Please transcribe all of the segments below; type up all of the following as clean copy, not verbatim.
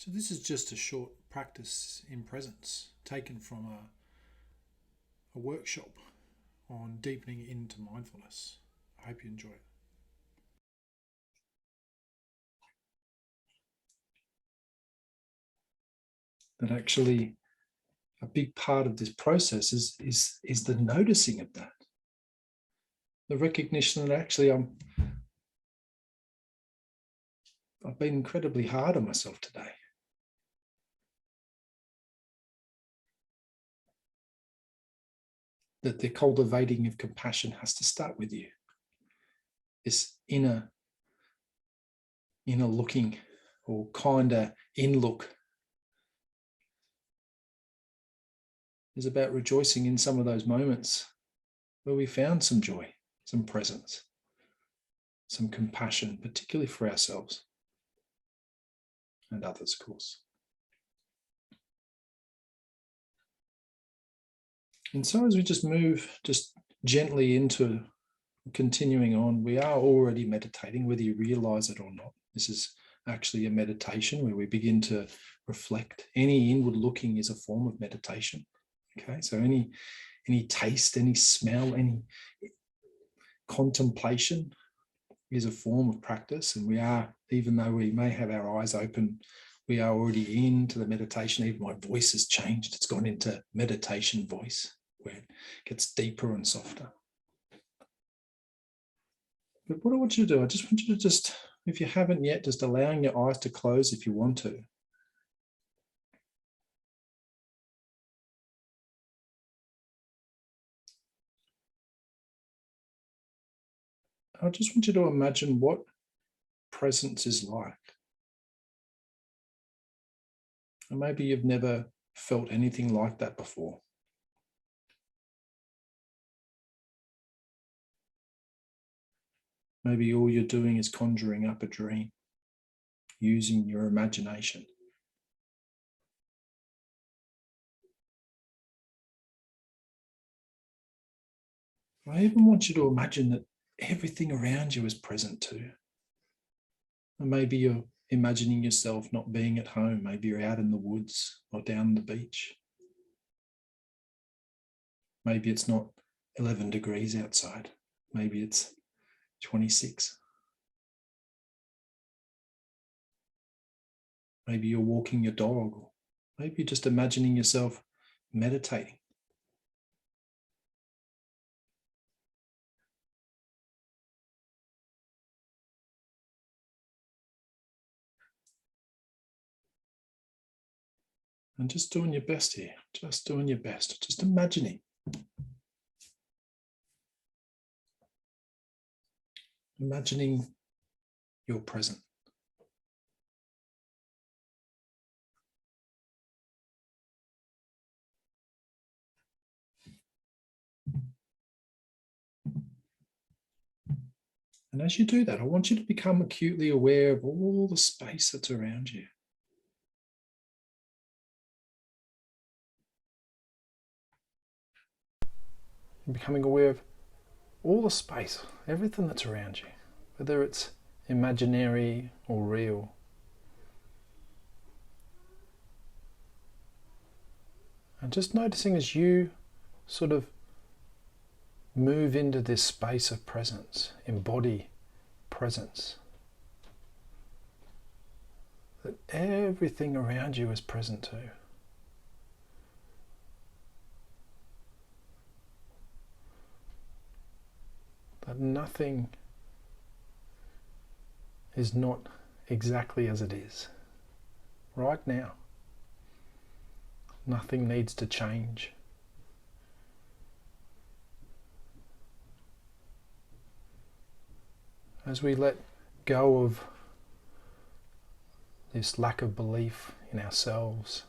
So this is just a short practice in presence taken from a workshop on deepening into mindfulness. I hope you enjoy it. That actually a big part of this process is the noticing of that. The recognition that actually I've been incredibly hard on myself today. That the cultivating of compassion has to start with you. This inner looking or kinder in look is about rejoicing in some of those moments where we found some joy, some presence, some compassion, particularly for ourselves and others, of course. And so as we just move gently into continuing on, we are already meditating, whether you realize it or not. This is actually a meditation where we begin to reflect. Any inward looking is a form of meditation. Okay, so any taste, any smell, any contemplation is a form of practice. And we are, even though we may have our eyes open, we are already into the meditation. Even my voice has changed. It's gone into meditation voice, where it gets deeper and softer. But what I want you to do, I just want you to if you haven't yet, just allowing your eyes to close if you want to. I just want you to imagine what presence is like. And maybe you've never felt anything like that before. Maybe all you're doing is conjuring up a dream, using your imagination. I even want you to imagine that everything around you is present too. And maybe you're imagining yourself not being at home. Maybe you're out in the woods or down the beach. Maybe it's not 11 degrees outside. Maybe it's 26. Maybe you're walking your dog. Or maybe you're just imagining yourself meditating. And just doing your best here, just doing your best, just imagining. Imagining you're present. And as you do that, I want you to become acutely aware of all the space that's around you. You're becoming aware of all the space, everything that's around you, whether it's imaginary or real. And just noticing as you sort of move into this space of presence, embody presence, that everything around you is present too. That nothing is not exactly as it is right now. Nothing needs to change. As we let go of this lack of belief in ourselves,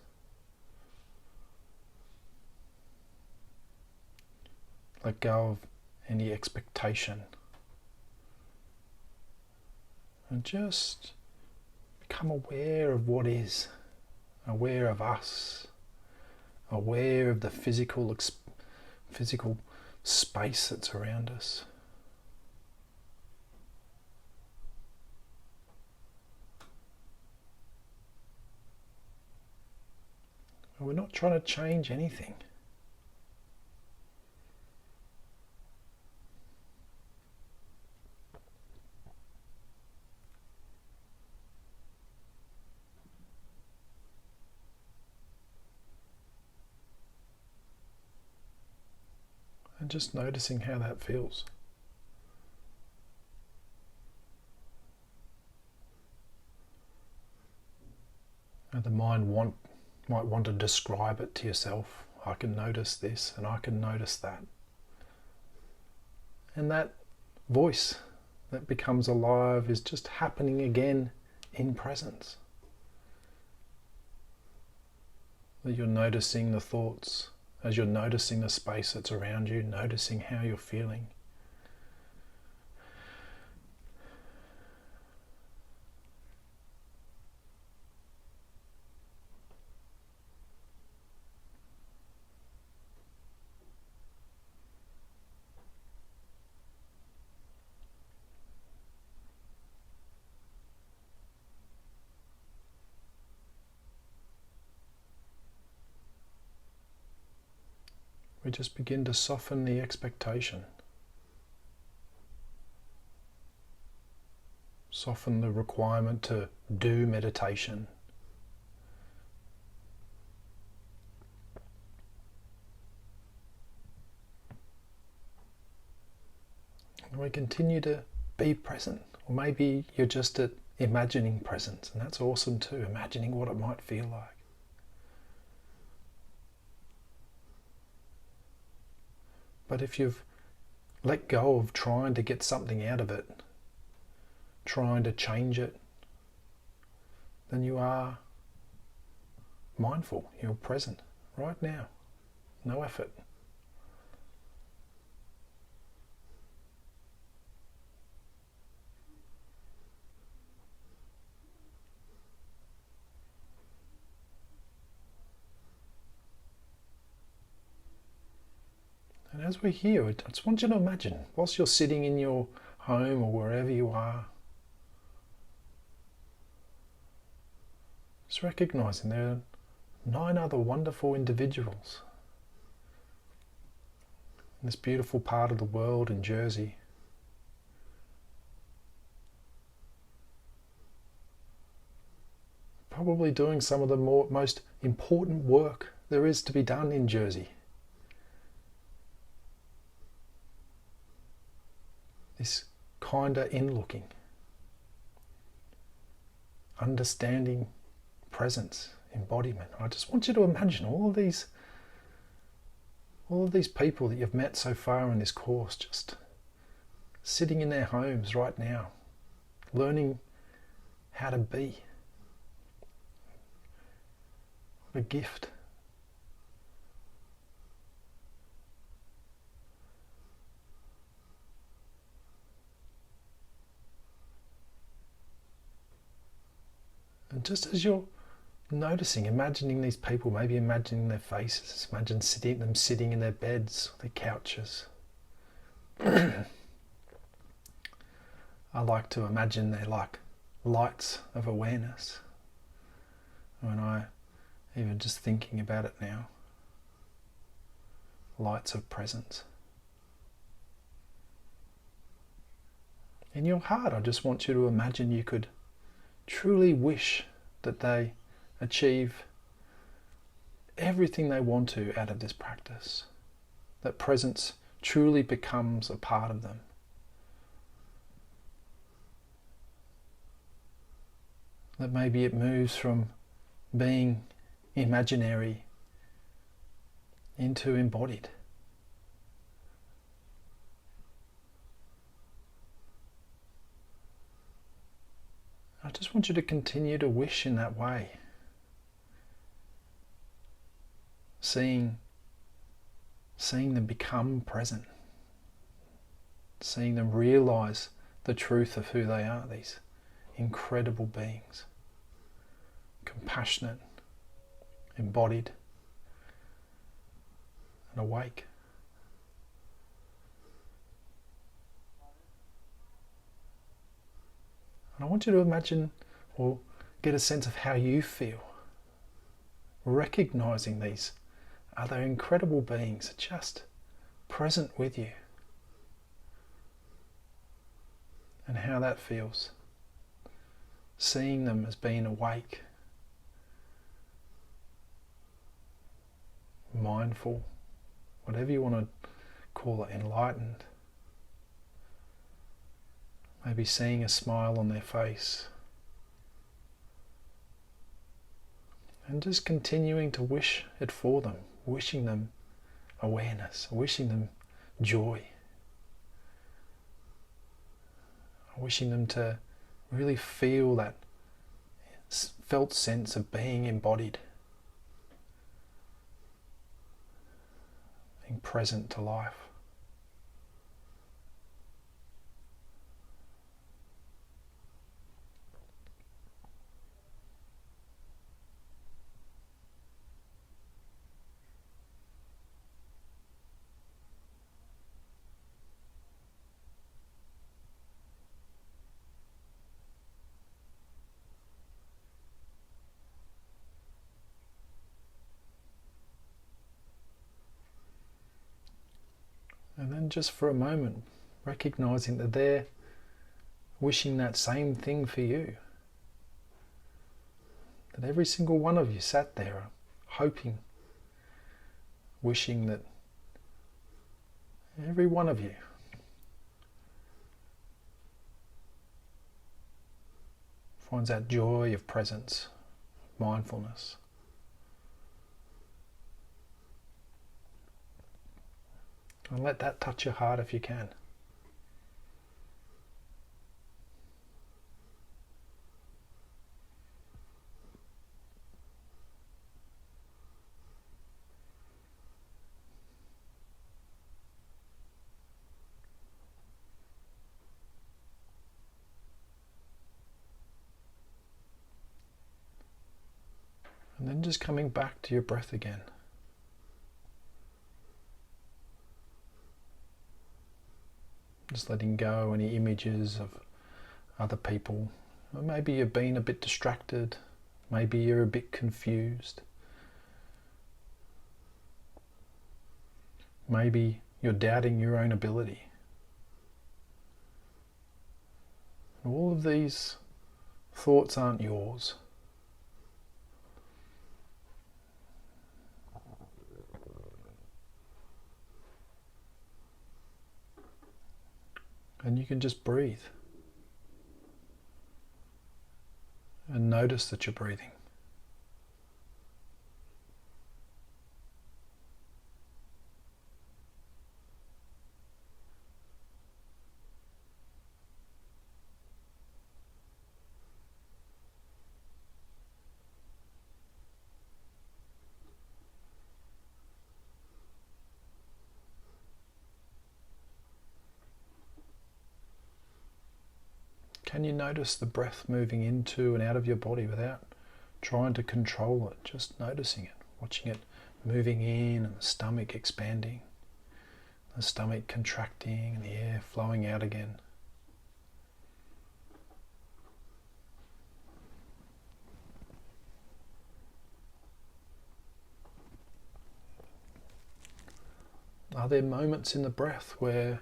let go of any expectation, and just become aware of what is, aware of us, aware of the physical space that's around us. not trying to change anything. And just noticing how that feels. And the mind might want to describe it to yourself. I can notice this and I can notice that. And that voice that becomes alive is just happening again in presence. That you're noticing the thoughts as you're noticing the space that's around you, noticing how you're feeling. We just begin to soften the expectation. Soften the requirement to do meditation. And we continue to be present. Or maybe you're just at imagining presence, and that's awesome too, imagining what it might feel like. But if you've let go of trying to get something out of it, trying to change it, then you are mindful, you're present right now, no effort. And as we're here, I just want you to imagine, whilst you're sitting in your home or wherever you are, just recognizing there are 9 other wonderful individuals in this beautiful part of the world in Jersey. Probably doing some of the most important work there is to be done in Jersey. This kinder in-looking, understanding presence, embodiment. I just want you to imagine all of these people that you've met so far in this course just sitting in their homes right now, learning how to be. What a gift. And just as you're noticing, imagining these people, maybe imagining their faces, imagine them sitting in their beds, their couches. I like to imagine they're like lights of awareness. When I even just thinking about it now, lights of presence. In your heart, I just want you to imagine you could truly wish that they achieve everything they want to out of this practice. That presence truly becomes a part of them. That maybe it moves from being imaginary into embodied. I just want you to continue to wish in that way. Seeing them become present. Seeing them realize the truth of who they are, these incredible beings. Compassionate, embodied, and awake. And I want you to imagine or get a sense of how you feel recognizing these other incredible beings are just present with you, and how that feels. Seeing them as being awake, mindful, whatever you want to call it, enlightened. Maybe seeing a smile on their face. And just continuing to wish it for them, wishing them awareness, wishing them joy, wishing them to really feel that felt sense of being embodied, being present to life. And then just for a moment, recognizing that they're wishing that same thing for you. That every single one of you sat there hoping, wishing that every one of you finds that joy of presence, mindfulness. And let that touch your heart if you can. And then just coming back to your breath again. Just letting go any images of other people. Or maybe you've been a bit distracted. Maybe you're a bit confused. Maybe you're doubting your own ability. All of these thoughts aren't yours. And you can just breathe and notice that you're breathing. Can you notice the breath moving into and out of your body without trying to control it? Just noticing it, watching it moving in and the stomach expanding, the stomach contracting and the air flowing out again. Are there moments in the breath where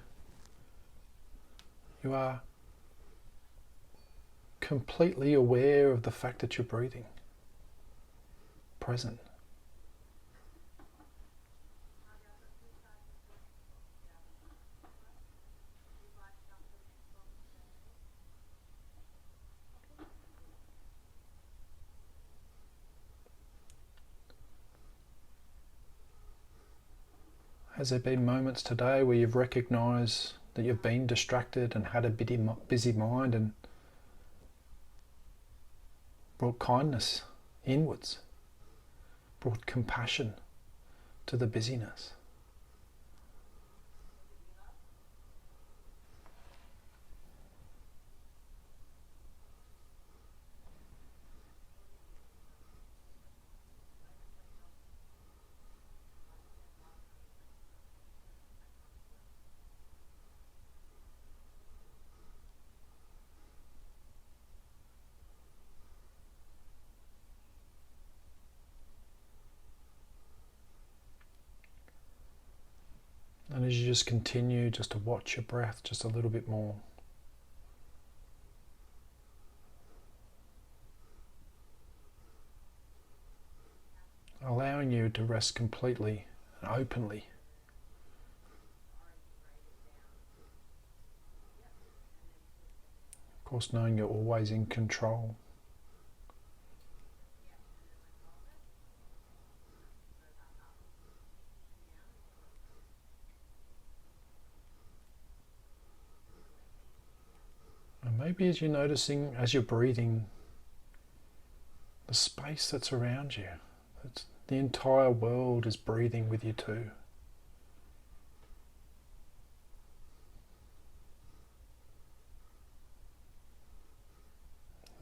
you are completely aware of the fact that you're breathing, present? Has there been moments today where you've recognised that you've been distracted and had a busy mind and brought kindness inwards, brought compassion to the busyness? as you just continue just to watch your breath just a little bit more. Allowing you to rest completely and openly. Of course, knowing you're always in control. And maybe as you're noticing, as you're breathing, the space that's around you. The entire world is breathing with you too.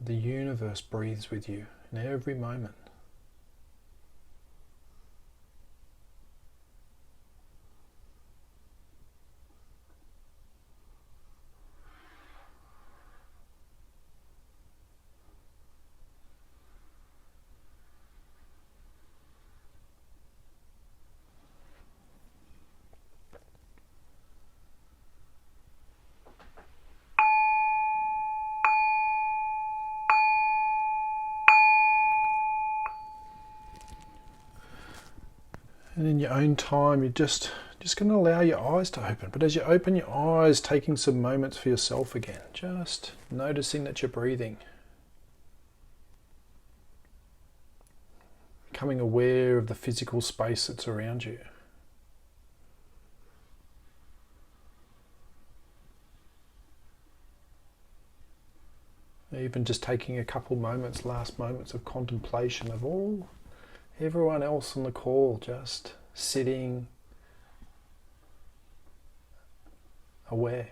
The universe breathes with you in every moment. And in your own time, you're just going to allow your eyes to open. But as you open your eyes, taking some moments for yourself again, just noticing that you're breathing. Becoming aware of the physical space that's around you. Even just taking a couple moments, last moments of contemplation of everyone else on the call, just sitting aware.